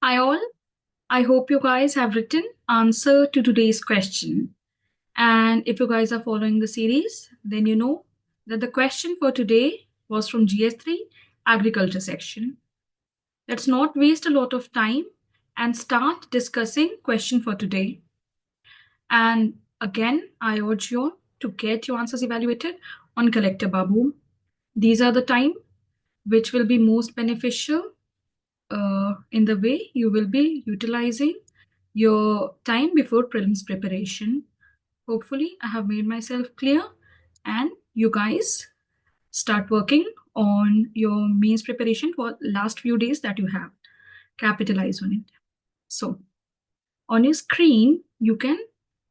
Hi all. I hope you guys have written answer to today's question. And if you guys are following the series, then you know that the question for today was from GS3 agriculture section. Let's not waste a lot of time and start discussing question for today. And again, I urge you to get your answers evaluated on CollectorBabu. These are the time which will be most beneficial in the way you will be utilizing your time before prelims preparation. Hopefully, I have made myself clear, and you guys start working on your means preparation for last few days that you have. Capitalize on it. So, on your screen, you can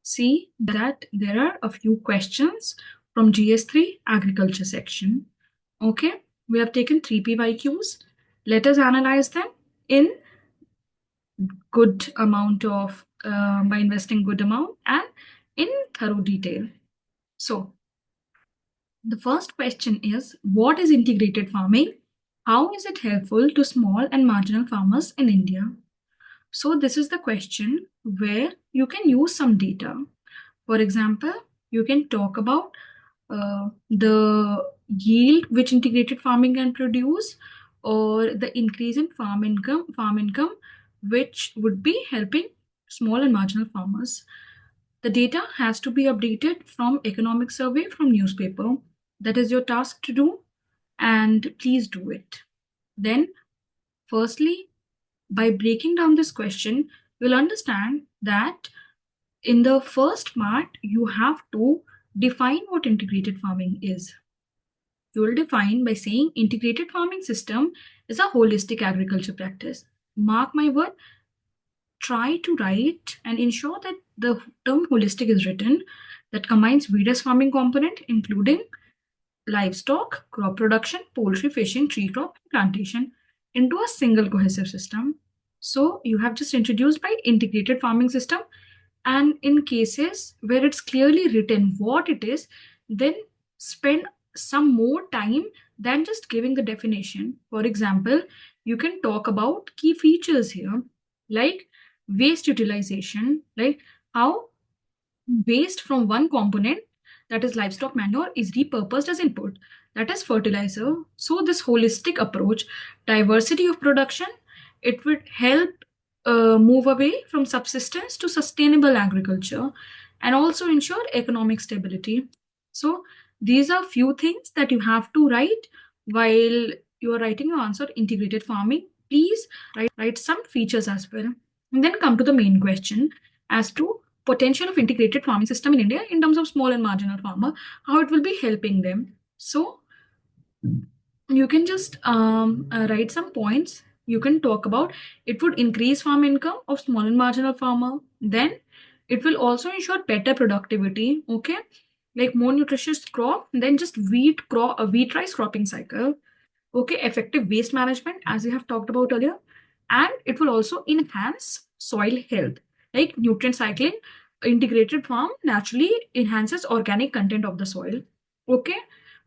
see that there are a few questions from GS3 agriculture section. Okay, we have taken 3 PYQs. Let us analyze them in good amount of by investing good amount and in thorough detail. So the first question is, what is integrated farming? How is it helpful to small and marginal farmers in India? So this is the question where you can use some data. For example, you can talk about the yield which integrated farming can produce, or the increase in farm income, which would be helping small and marginal farmers. The data has to be updated from economic survey from newspaper. That is your task to do, and please do it. Then, firstly, by breaking down this question, you'll understand that in the first part, you have to define what integrated farming is. You will define by saying integrated farming system is a holistic agriculture practice. Mark my word, try to write and ensure that the term holistic is written, that combines various farming component including livestock, crop production, poultry, fishing, tree crop, plantation into a single cohesive system. So you have just introduced by integrated farming system, and in cases where it's clearly written what it is, then spend some more time than just giving the definition. For example, you can talk about key features here, like waste utilization, like how waste from one component, that is livestock manure, is repurposed as input, that is fertilizer. So this holistic approach, diversity of production, it would help move away from subsistence to sustainable agriculture and also ensure economic stability. So these are few things that you have to write while you are writing your answer integrated farming. Please write some features as well, and then come to the main question as to potential of integrated farming system in India in terms of small and marginal farmer, how it will be helping them. So you can just write some points. You can talk about it would increase farm income of small and marginal farmer. Then it will also ensure better productivity. Okay, like more nutritious crop than just wheat rice cropping cycle. Okay, effective waste management as we have talked about earlier, and it will also enhance soil health, like nutrient cycling. Integrated farm naturally enhances organic content of the soil. Okay,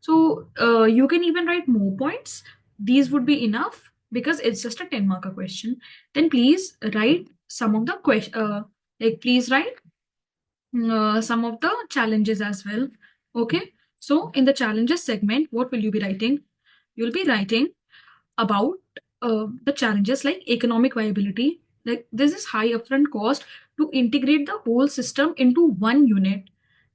so you can even write more points. These would be enough because it's just a 10 marker question. Then please write some of the please write some of the challenges as well. Okay, so in the challenges segment, what will you be writing? You'll be writing about the challenges like economic viability. Like this is high upfront cost to integrate the whole system into one unit,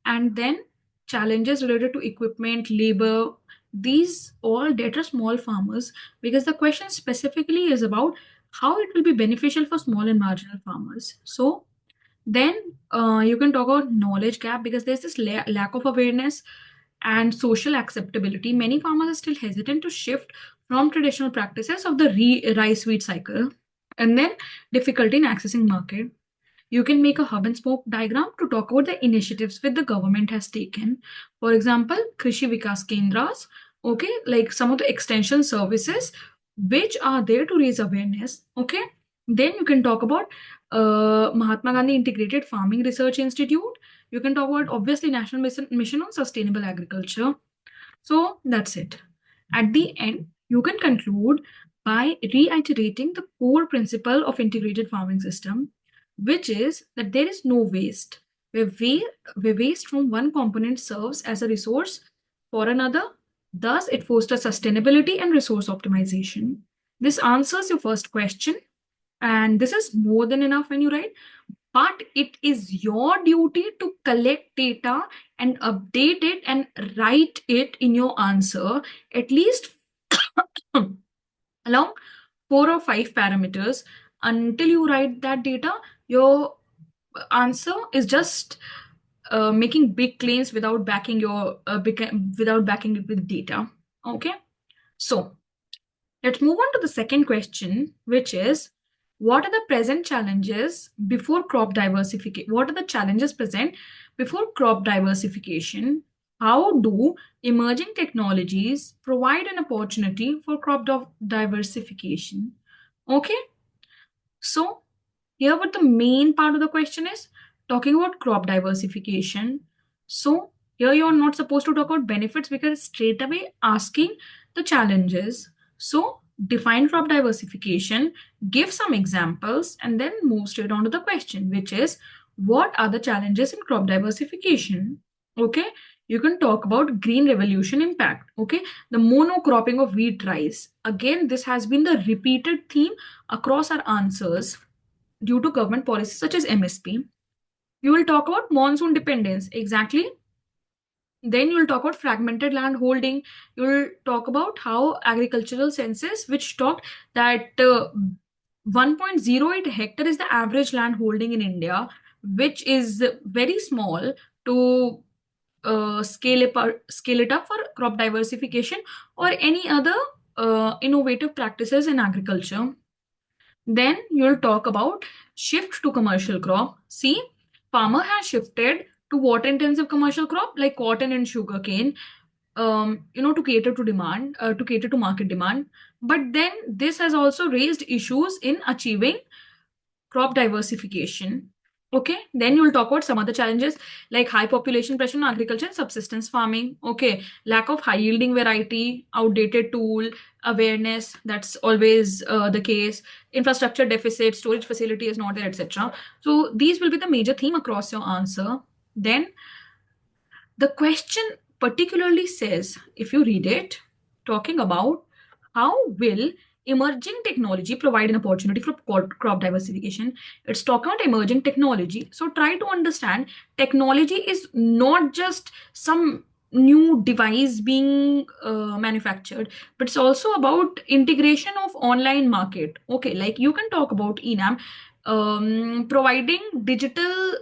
and then challenges related to equipment, labor. These all deter small farmers because the question specifically is about how it will be beneficial for small and marginal farmers. So then you can talk about knowledge gap because there's this lack of awareness and social acceptability. Many farmers are still hesitant to shift from traditional practices of the rice wheat cycle, and then difficulty in accessing market. You can make a hub and spoke diagram to talk about the initiatives which the government has taken. For example, Krishi Vikas Kendras, okay, like some of the extension services which are there to raise awareness. Okay, then you can talk about Mahatma Gandhi Integrated Farming Research Institute. You can talk about obviously National Mission on Sustainable Agriculture. So that's it. At the end, you can conclude by reiterating the core principle of integrated farming system, which is that there is no waste, where waste from one component serves as a resource for another. Thus, it fosters sustainability and resource optimization. This answers your first question, and this is more than enough when you write. But it is your duty to collect data and update it and write it in your answer at least along 4 or 5 parameters. Until you write that data, your answer is just making big claims without backing without backing it with data. Okay, so let's move on to the second question, which is, what are the present challenges before crop diversification? What are the challenges present before crop diversification? How do emerging technologies provide an opportunity for diversification? Okay, so here what the main part of the question is, talking about crop diversification. So here you're not supposed to talk about benefits because it's straight away asking the challenges. So define crop diversification, give some examples, and then move straight on to the question, which is, what are the challenges in crop diversification? Okay, you can talk about green revolution impact. Okay, the monocropping of wheat, rice. Again, this has been the repeated theme across our answers due to government policies such as MSP. You will talk about monsoon dependence. Exactly. Then you will talk about fragmented land holding. You will talk about how agricultural census, which talked that 1.08 hectare is the average land holding in India, which is very small to scale it up for crop diversification or any other innovative practices in agriculture. Then you'll talk about shift to commercial crop. See, farmer has shifted to water intensive commercial crop like cotton and sugarcane, to cater to demand, to cater to market demand. But then this has also raised issues in achieving crop diversification. Okay, then you'll talk about some other challenges like high population pressure on agriculture and subsistence farming. Okay, lack of high yielding variety, outdated tool awareness, that's always the case, infrastructure deficit, storage facility is not there, etc. So these will be the major theme across your answer. Then the question particularly says, if you read it, talking about how will emerging technology provide an opportunity for crop diversification. It's talking about emerging technology. So try to understand technology is not just some new device being manufactured, but it's also about integration of online market. Okay, like you can talk about enam providing digital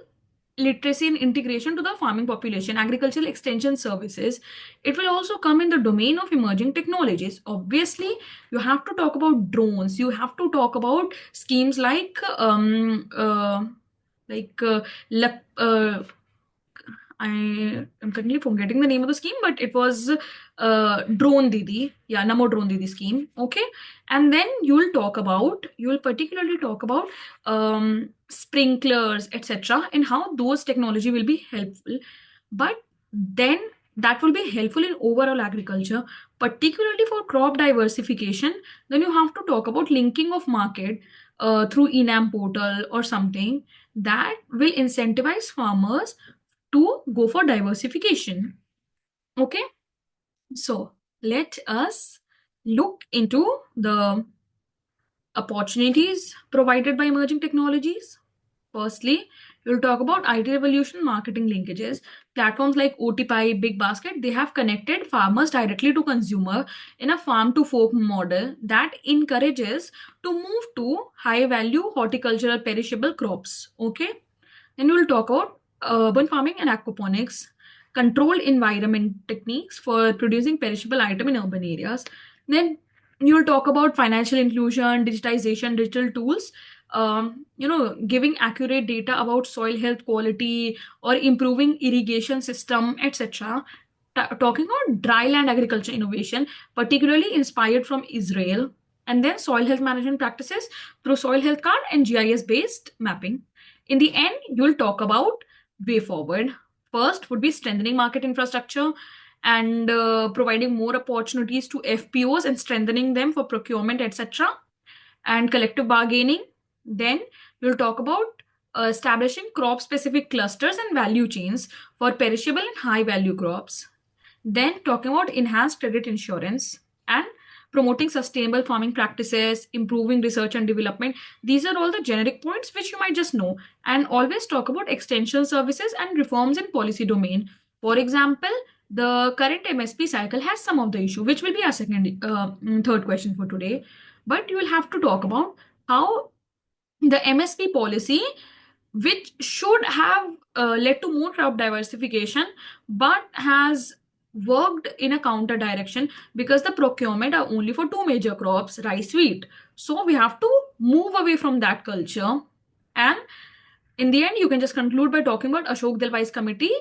literacy and integration to the farming population, agricultural extension services. It will also come in the domain of emerging technologies. Obviously, you have to talk about drones. You have to talk about schemes like lep- I am currently forgetting the name of the scheme, but it was Drone Didi. Yeah, Namo Drone Didi scheme. Okay. And then you will particularly talk about sprinklers, etc., and how those technology will be helpful. But then that will be helpful in overall agriculture, particularly for crop diversification. Then you have to talk about linking of market through enam portal or something that will incentivize farmers to go for diversification. Okay, so let us look into the opportunities provided by emerging technologies. Firstly, we'll talk about IT revolution marketing linkages. Platforms like OTPI, Big Basket, they have connected farmers directly to consumer in a farm to fork model that encourages to move to high value horticultural perishable crops. Okay, then we'll talk about urban farming and aquaponics, controlled environment techniques for producing perishable item in urban areas. Then you'll talk about financial inclusion, digitization, digital tools, giving accurate data about soil health quality or improving irrigation system, etc. Talking about dry land agriculture innovation, particularly inspired from Israel, and then soil health management practices through soil health card and GIS based mapping. In the end, you'll talk about way forward. First would be strengthening market infrastructure, and providing more opportunities to FPOs and strengthening them for procurement, etc., and collective bargaining. Then we'll talk about establishing crop specific clusters and value chains for perishable and high value crops. Then talking about enhanced credit insurance and promoting sustainable farming practices, improving research and development. These are all the generic points which you might just know. And always talk about extension services and reforms in policy domain. For example, the current MSP cycle has some of the issue, which will be our third question for today. But you will have to talk about how the MSP policy, which should have led to more crop diversification, but has worked in a counter direction because the procurement are only for two major crops, rice, wheat. So we have to move away from that culture. And in the end, you can just conclude by talking about Ashok Dalwai's committee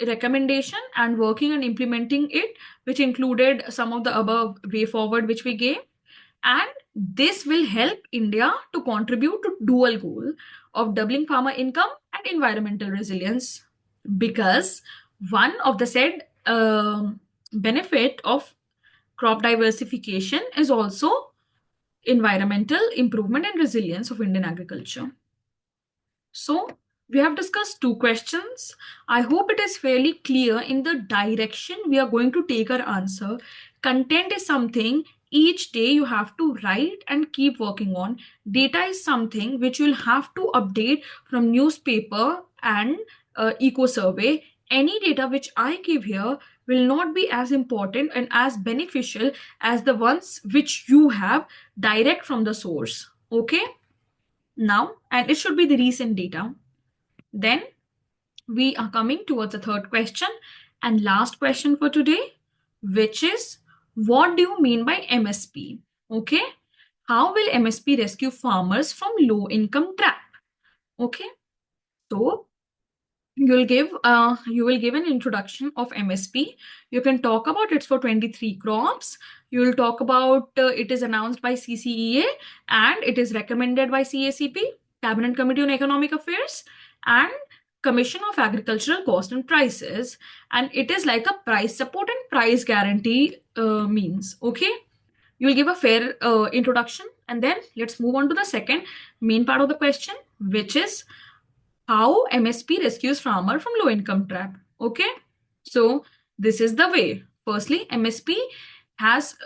recommendation and working and implementing it, which included some of the above way forward which we gave. And this will help India to contribute to dual goal of doubling farmer income and environmental resilience, because one of the said benefit of crop diversification is also environmental improvement and resilience of Indian agriculture. So we have discussed two questions. I hope it is fairly clear in the direction we are going to take our answer. Content is something each day you have to write and keep working on. Data is something which you'll have to update from newspaper and eco survey. Any data which I give here will not be as important and as beneficial as the ones which you have direct from the source. Okay? Now, and it should be the recent data. Then we are coming towards the third question and last question for today, which is, what do you mean by MSP? Okay. How will MSP rescue farmers from low income trap? Okay. So you will give an introduction of MSP. You can talk about it's for 23 crops. You will talk about it is announced by CCEA and it is recommended by CACP, Cabinet Committee on Economic Affairs, and Commission of Agricultural Cost and Prices, and it is like a price support and price guarantee means. Okay, you will give a fair introduction, and then let's move on to the second main part of the question, which is how MSP rescues farmer from low income trap. Okay, so this is the way. Firstly, MSP has,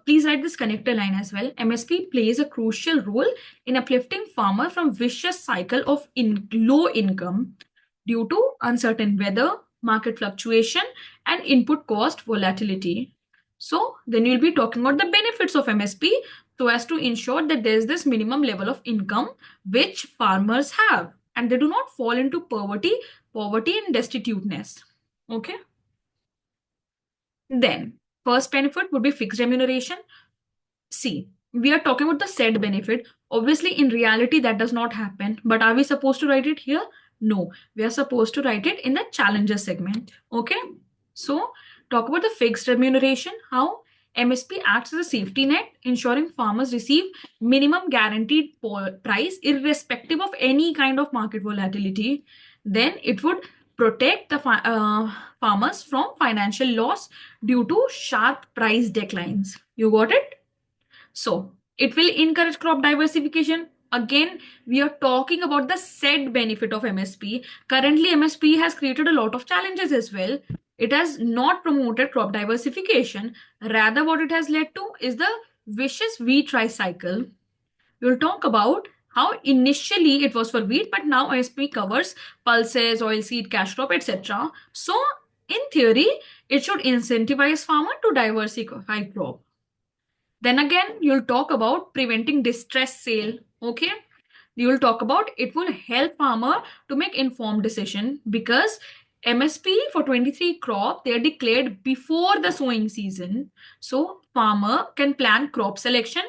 please write this connector line as well. MSP plays a crucial role in uplifting farmer from vicious cycle of low income due to uncertain weather, market fluctuation, and input cost volatility. So then you'll be talking about the benefits of MSP so as to ensure that there's this minimum level of income which farmers have and they do not fall into poverty and destituteness. Okay. Then first benefit would be fixed remuneration. See, we are talking about the said benefit. Obviously, in reality, that does not happen. But are we supposed to write it here? No, we are supposed to write it in the challenger segment. Okay. So talk about the fixed remuneration, how MSP acts as a safety net, ensuring farmers receive minimum guaranteed price irrespective of any kind of market volatility. Then it would protect the farmers from financial loss due to sharp price declines. You got it? So it will encourage crop diversification. Again, we are talking about the said benefit of MSP. Currently, MSP has created a lot of challenges as well. It has not promoted crop diversification. Rather, what it has led to is the vicious wheat rice cycle. We will talk about how initially it was for wheat, but now MSP covers pulses, oilseed, cash crop, etc. So, in theory, it should incentivize farmer to diversify crop. Then again, you'll talk about preventing distress sale. Okay. You will talk about it will help farmer to make informed decision because MSP for 23 crop, they are declared before the sowing season. So farmer can plan crop selection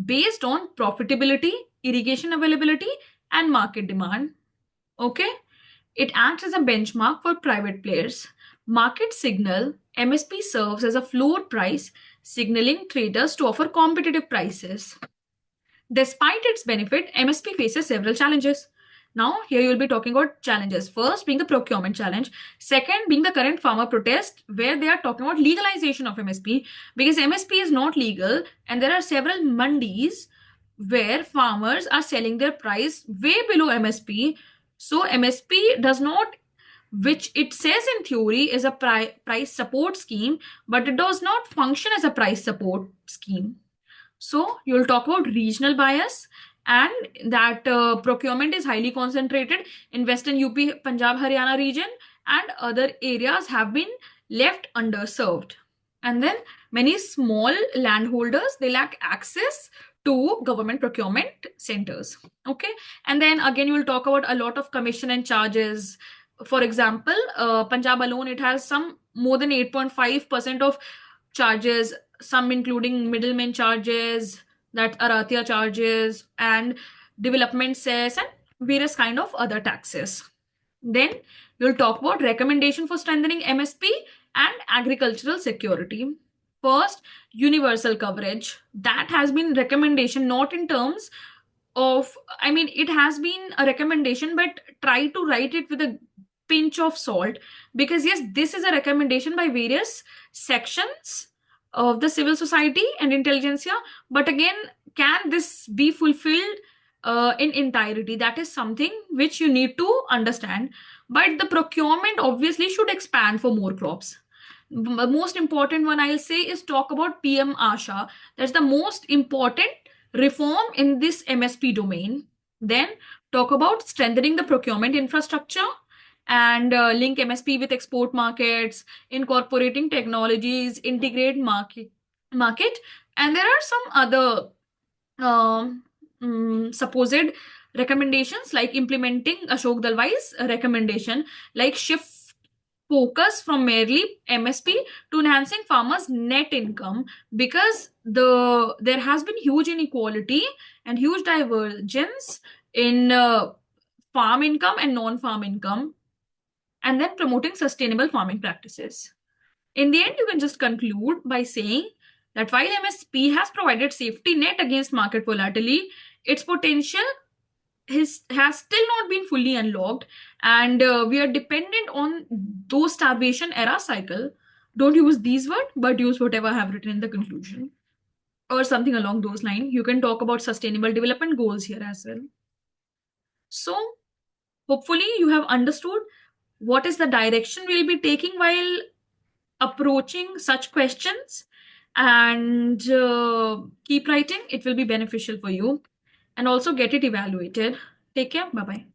based on profitability, irrigation availability, and market demand. Okay. It acts as a benchmark for private players. Market signal, MSP serves as a floor price, signaling traders to offer competitive prices. Despite its benefit, MSP faces several challenges. Now, here you will be talking about challenges. First being the procurement challenge. Second being the current farmer protest, where they are talking about legalization of MSP, because MSP is not legal and there are several mandis where farmers are selling their price way below MSP. So MSP does not, which it says in theory is a price support scheme, but it does not function as a price support scheme. So you'll talk about regional bias, and that procurement is highly concentrated in Western UP, Punjab, Haryana region, and other areas have been left underserved. And then many small landholders, they lack access to government procurement centers. Okay. And then again, you will talk about a lot of commission and charges. For example, Punjab alone, it has some more than 8.5% of charges, some including middleman charges, that Aratia charges, and development cess, and various kind of other taxes. Then we'll talk about recommendation for strengthening MSP and agricultural security. First, universal coverage. That has been recommendation, not in terms of, I mean, it has been a recommendation, but try to write it with a pinch of salt, because yes, this is a recommendation by various sections of the civil society and intelligentsia, but again, can this be fulfilled in entirety? That is something which you need to understand. But the procurement obviously should expand for more crops. Most important one I'll say is talk about PM Asha. That's the most important reform in this MSP domain. Then talk about strengthening the procurement infrastructure and link MSP with export markets, incorporating technologies, integrate market, and there are some other supposed recommendations like implementing Ashok Dalwai's recommendation, like shift focus from merely MSP to enhancing farmers' net income, because there has been huge inequality and huge divergence in farm income and non-farm income, and then promoting sustainable farming practices. In the end, you can just conclude by saying that while MSP has provided safety net against market volatility, its potential has still not been fully unlocked, and we are dependent on those starvation era cycle. Don't use these words, but use whatever I have written in the conclusion or something along those lines. You can talk about sustainable development goals here as well. So hopefully you have understood what is the direction we'll be taking while approaching such questions, and keep writing. It will be beneficial for you, and also get it evaluated. Take care. Bye bye.